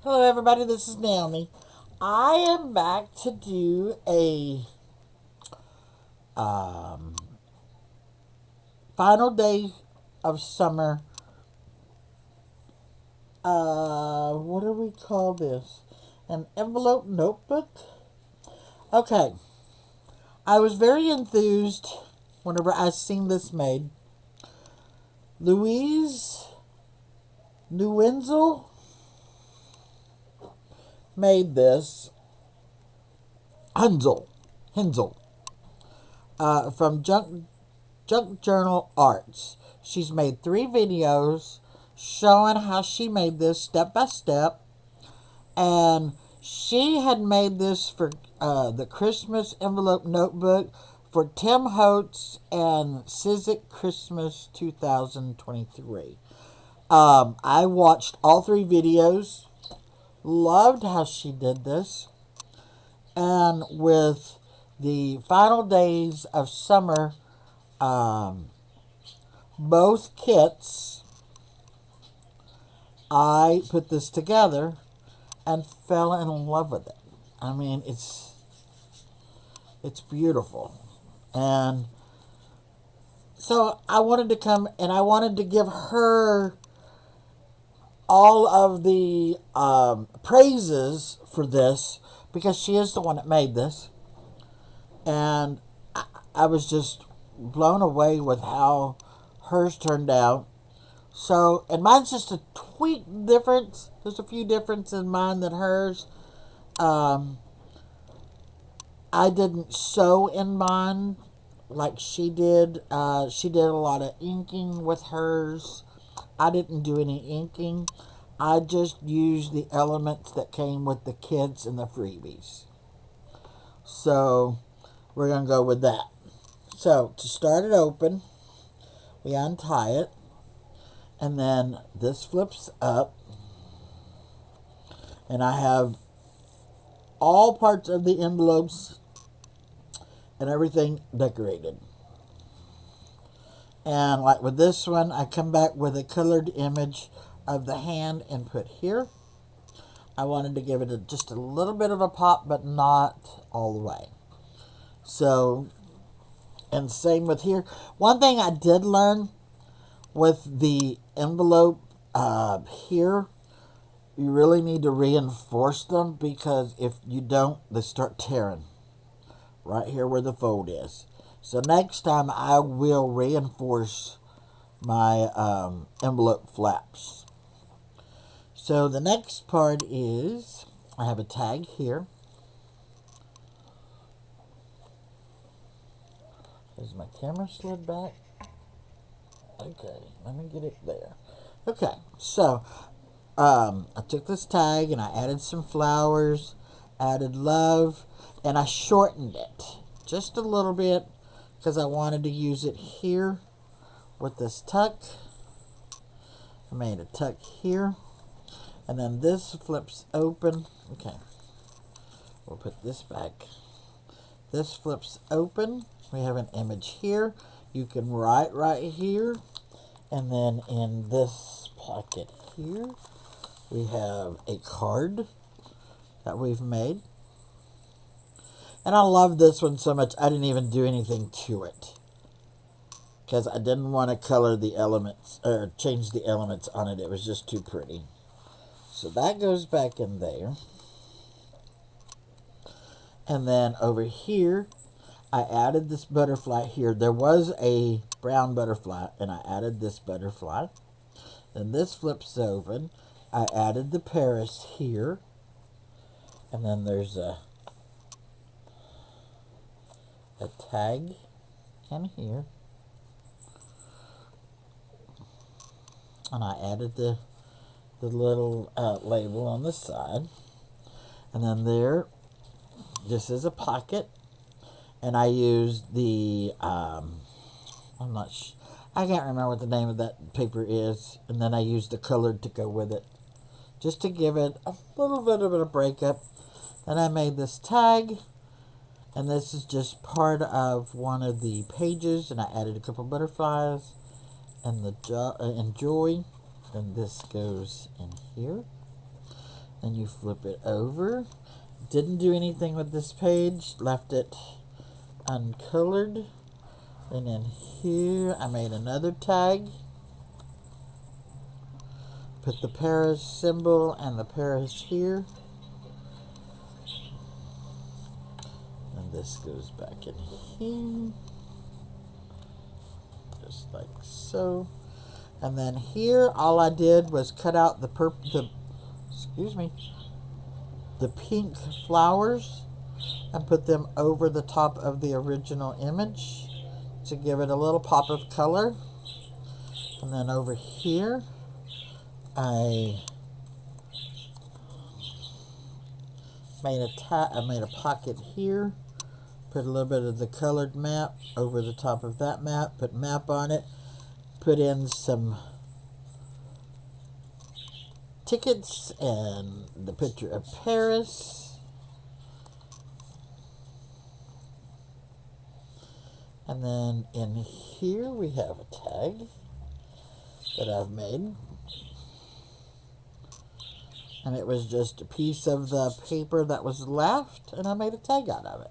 Hello, everybody. This is Naomi. I am back to do a um, final day of summer. What do we call this? An envelope notebook. Okay. I was very enthused whenever I seen this made. Louise Newinzel made this. Hensel, from Junk Journal Arts. She's made 3 videos showing how she made this step by step. And she had made this for the Christmas envelope notebook for Tim Holtz and Sizik Christmas 2023. I watched all 3 videos, loved how she did this, and with the final days of summer, um, both kits, I put this together and fell in love with it. I mean, it's beautiful, and so I wanted to come and I wanted to give her all of the praises for this because she is the one that made this, and I was just blown away with how hers turned out. So, and mine's just a tweak difference. There's a few differences in mine than hers. Um, I didn't sew in mine like she did. She did a lot of inking with hers. I didn't do any inking. I just used the elements that came with the kits and the freebies. So, we're going to go with that. So, to start it open, we untie it. And then this flips up. And I have all parts of the envelopes and everything decorated. And like with this one, I come back with a colored image of the hand and put here. I wanted to give it just a little bit of a pop, but not all the way. So, and same with here. One thing I did learn with the envelope here, you really need to reinforce them because if you don't, they start tearing right here where the fold is. So next time I will reinforce my envelope flaps. So the next part is I have a tag here. Is my camera slid back? Okay, let me get it there. Okay, so I took this tag and I added some flowers, added love, and I shortened it just a little bit because I wanted to use it here with this tuck. I made a tuck here, and then this flips open. Okay, we'll put this back. This flips open. We have an image here. You can write right here, and then in this pocket here, we have a card that we've made. And I love this one so much, I didn't even do anything to it. Because I didn't want to color the elements, or change the elements on it. It was just too pretty. So that goes back in there. And then over here, I added this butterfly here. There was a brown butterfly, and I added this butterfly. Then this flips open. I added the Paris here. And then there's a tag in here. And I added the little label on the side. And then there, this is a pocket. And I used the, I'm not sure, I can't remember what the name of that paper is. And then I used the colored to go with it, just to give it a little bit of a breakup. Then I made this tag, and this is just part of one of the pages, and I added a couple butterflies and the joy, and this goes in here. Then you flip it over. Didn't do anything with this page, left it uncolored. And then here I made another tag. Put the Paris symbol and the Paris here. And this goes back in here. Just like so. And then here all I did was cut out the pink flowers and put them over the top of the original image to give it a little pop of color. And then over here I made a pocket here, put a little bit of the colored map over the top of that map, put map on it, put in some tickets and the picture of Paris. And then in here we have a tag that I've made. And it was just a piece of the paper that was left, and I made a tag out of it.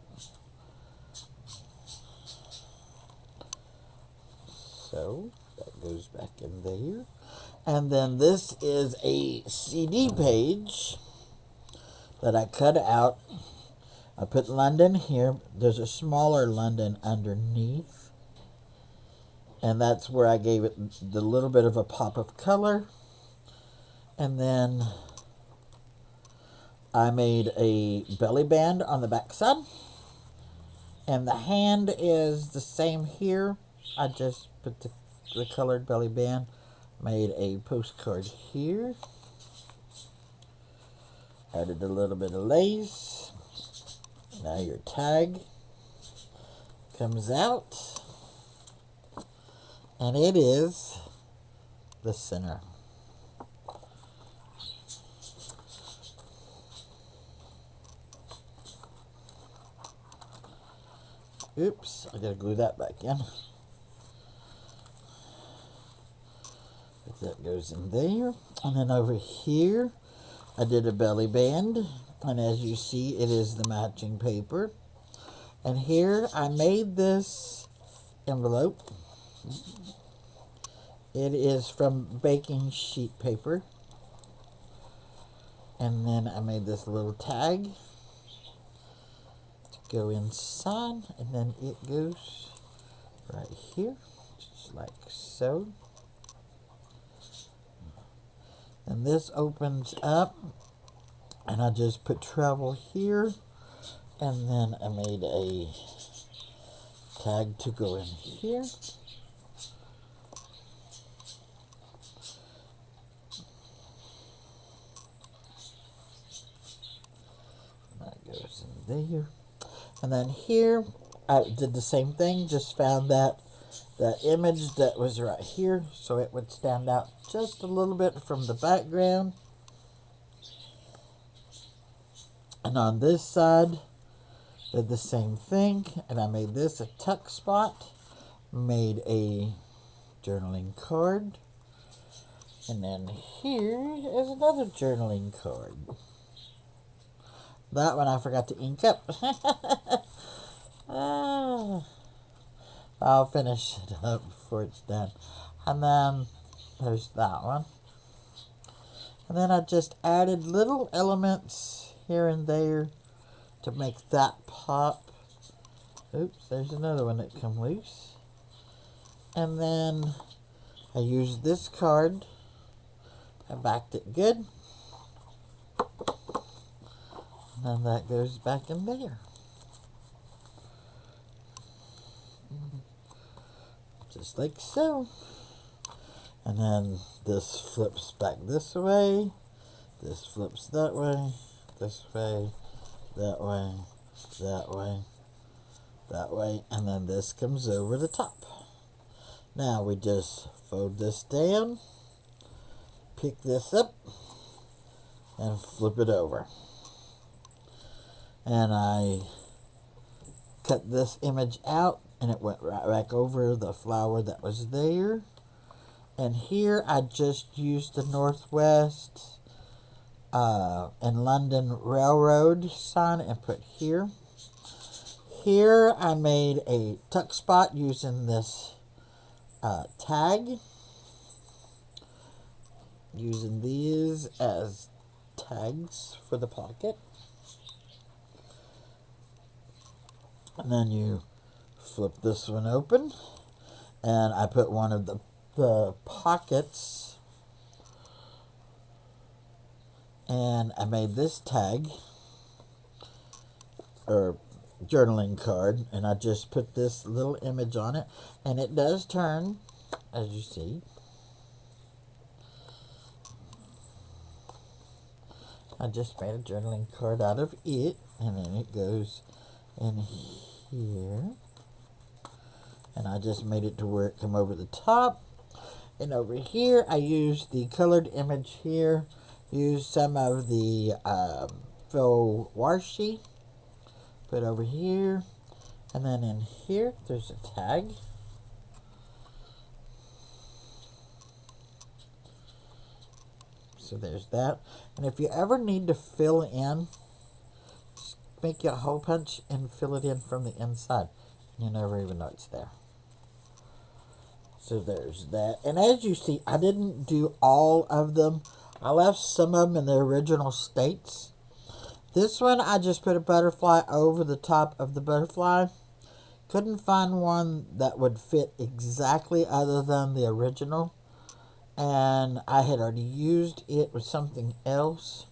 So that goes back in there. And then this is a CD page that I cut out. I put London here. There's a smaller London underneath. And that's where I gave it the little bit of a pop of color. And then I made a belly band on the back side. And the hand is the same here. I just put the colored belly band. Made a postcard here. Added a little bit of lace. Now your tag comes out. And it is the center. Oops, I gotta glue that back in. That goes in there. And then over here, I did a belly band. And as you see, it is the matching paper. And here, I made this envelope. It is from baking sheet paper. And then I made this little tag to go inside. And then it goes right here, just like so. And this opens up, and I just put travel here, and then I made a tag to go in here. That goes in there. And then here, I did the same thing, just found that image that was right here, so it would stand out just a little bit from the background. And on this side, did the same thing, and I made this a tuck spot, made a journaling card, and then here is another journaling card. That one I forgot to ink up. I'll finish it up before it's done. And then there's that one. And then I just added little elements here and there to make that pop. Oops, there's another one that come loose. And then I used this card. I backed it good. And then that goes back in there. Just like so. And then this flips back this way. This flips that way. This way. That way. That way. That way. And then this comes over the top. Now we just fold this down. Pick this up. And flip it over. And I cut this image out. And it went right back over the flower that was there. And here I just used the Northwest in London Railroad sign and put here. Here I made a tuck spot using this tag. Using these as tags for the pocket. And then you flip this one open. And I put one of the pockets. And I made this tag. Or journaling card. And I just put this little image on it. And it does turn, as you see. I just made a journaling card out of it, and then it goes in here. And I just made it to where it come over the top. And over here, I used the colored image here. Used some of the faux washi. Put over here. And then in here, there's a tag. So there's that. And if you ever need to fill in, just make you a hole punch and fill it in from the inside. You never even know it's there. So there's that. And as you see, I didn't do all of them. I left some of them in their original states. This one, I just put a butterfly over the top of the butterfly. Couldn't find one that would fit exactly other than the original. And I had already used it with something else.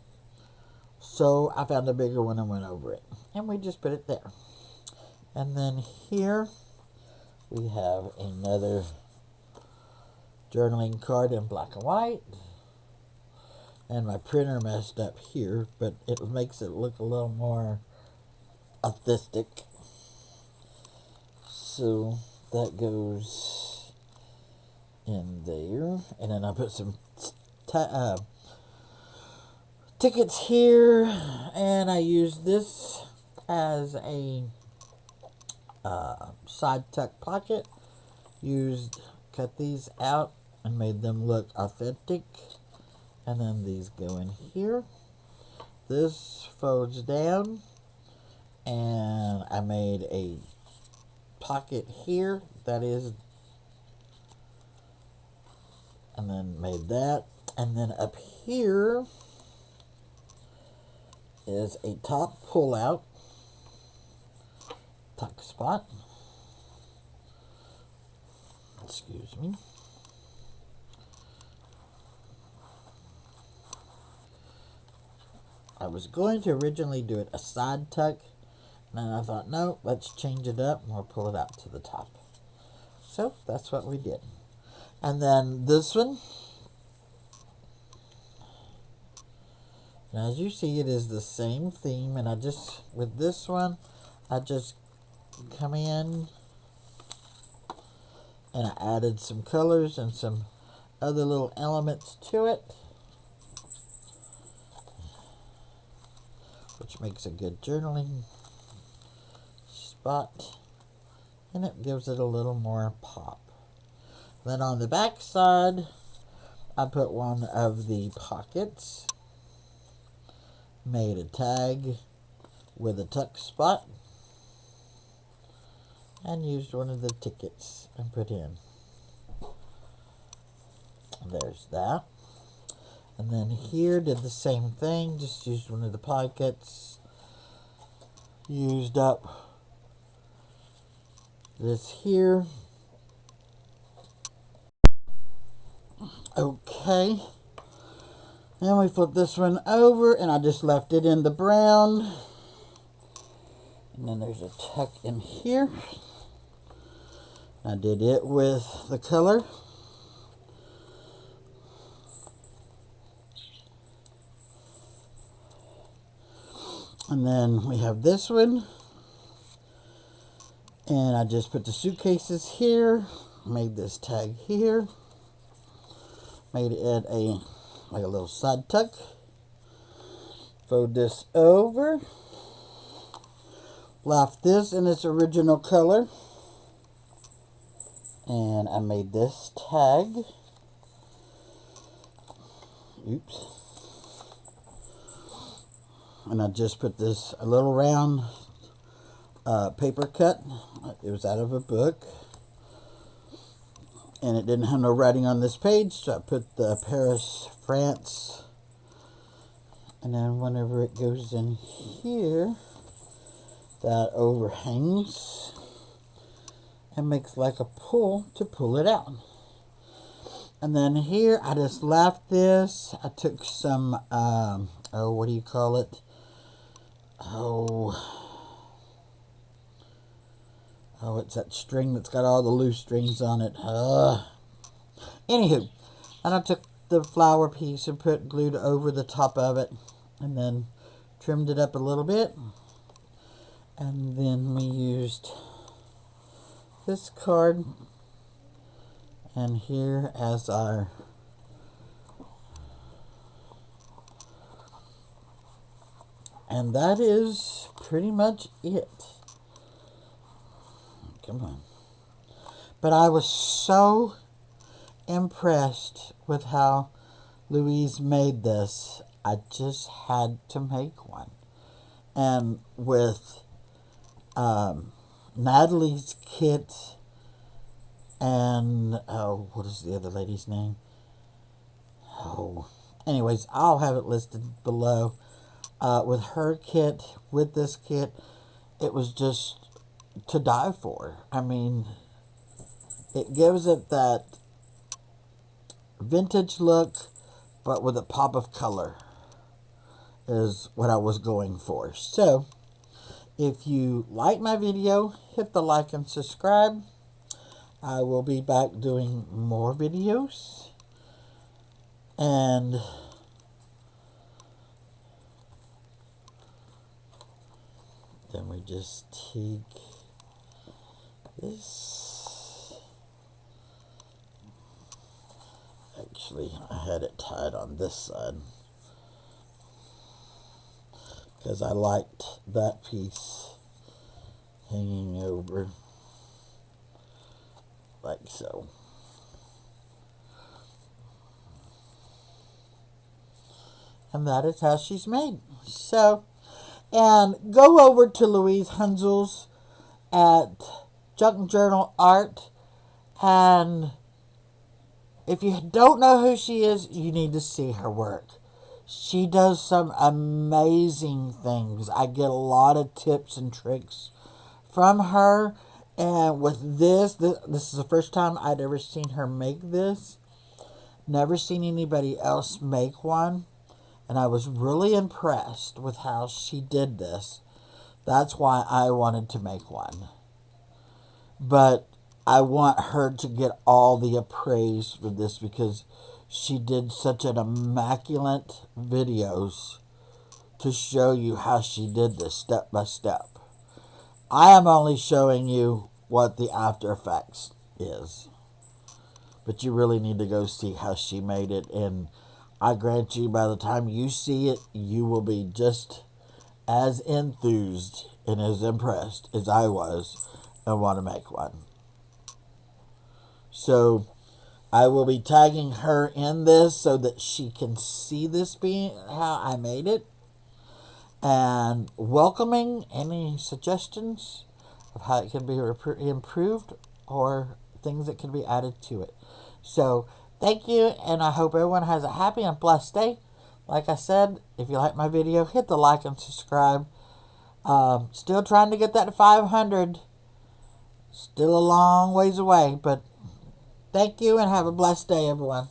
So I found a bigger one and went over it. And we just put it there. And then here we have another journaling card in black and white. And my printer messed up here, but it makes it look a little more authentic. So that goes in there. And then I put some tickets here. And I use this as a side tuck pocket. Cut these out and made them look authentic. And then these go in here. This folds down. And I made a pocket here. That is. And then made that. And then up here is a top pull out tuck spot. Excuse me. I was going to originally do it a side tuck. And then I thought, no, let's change it up and we'll pull it out to the top. So that's what we did. And then this one. And as you see, it is the same theme. And with this one, I just come in and I added some colors and some other little elements to it, which makes a good journaling spot. And it gives it a little more pop. Then on the back side, I put one of the pockets, made a tag with a tuck spot, and used one of the tickets and put in. There's that. And then here did the same thing, just used one of the pockets, used up this here. Okay. Then we flip this one over and I just left it in the brown. And then there's a tuck in here. I did it with the color. And then we have this one. And I just put the suitcases here. Made this tag here. Made it like a little side tuck. Fold this over. Left this in its original color. And I made this tag. Oops. And I just put this a little round paper cut. It was out of a book. And it didn't have no writing on this page, so I put the Paris, France. And then whenever it goes in here, that overhangs and makes like a pull to pull it out. And then here, I just left this. I took some, what do you call it? It's that string that's got all the loose strings on it. Anywho, and I took the flower piece and put glued over the top of it, and then trimmed it up a little bit. And then we used this card and here as our and that is pretty much it. Come on. But I was so impressed with how Luise made this. I just had to make one. And with Natalie's kit and what is the other lady's name? Anyways, I'll have it listed below. With her kit, with this kit, it was just to die for. I mean, it gives it that vintage look, but with a pop of color is what I was going for. So, if you like my video, hit the like and subscribe. I will be back doing more videos. And then we just take this. Actually, I had it tied on this side because I liked that piece hanging over like so. And that is how she's made. So, and go over to Luise Heninal's at Junk Journal Art, and if you don't know who she is, you need to see her work. She does some amazing things. I get a lot of tips and tricks from her. And with this is the first time I'd ever seen her make this. Never seen anybody else make one. And I was really impressed with how she did this. That's why I wanted to make one. But I want her to get all the praise for this because she did such an immaculate videos to show you how she did this step by step. I am only showing you what the After Effects is. But you really need to go see how she made it. And I grant you, by the time you see it, you will be just as enthused and as impressed as I was and want to make one. So I will be tagging her in this so that she can see this being how I made it. And welcoming any suggestions of how it can be improved or things that can be added to it. So, thank you, and I hope everyone has a happy and blessed day. Like I said, if you like my video, hit the like and subscribe. Still trying to get that to 500. Still a long ways away, but thank you and have a blessed day, everyone.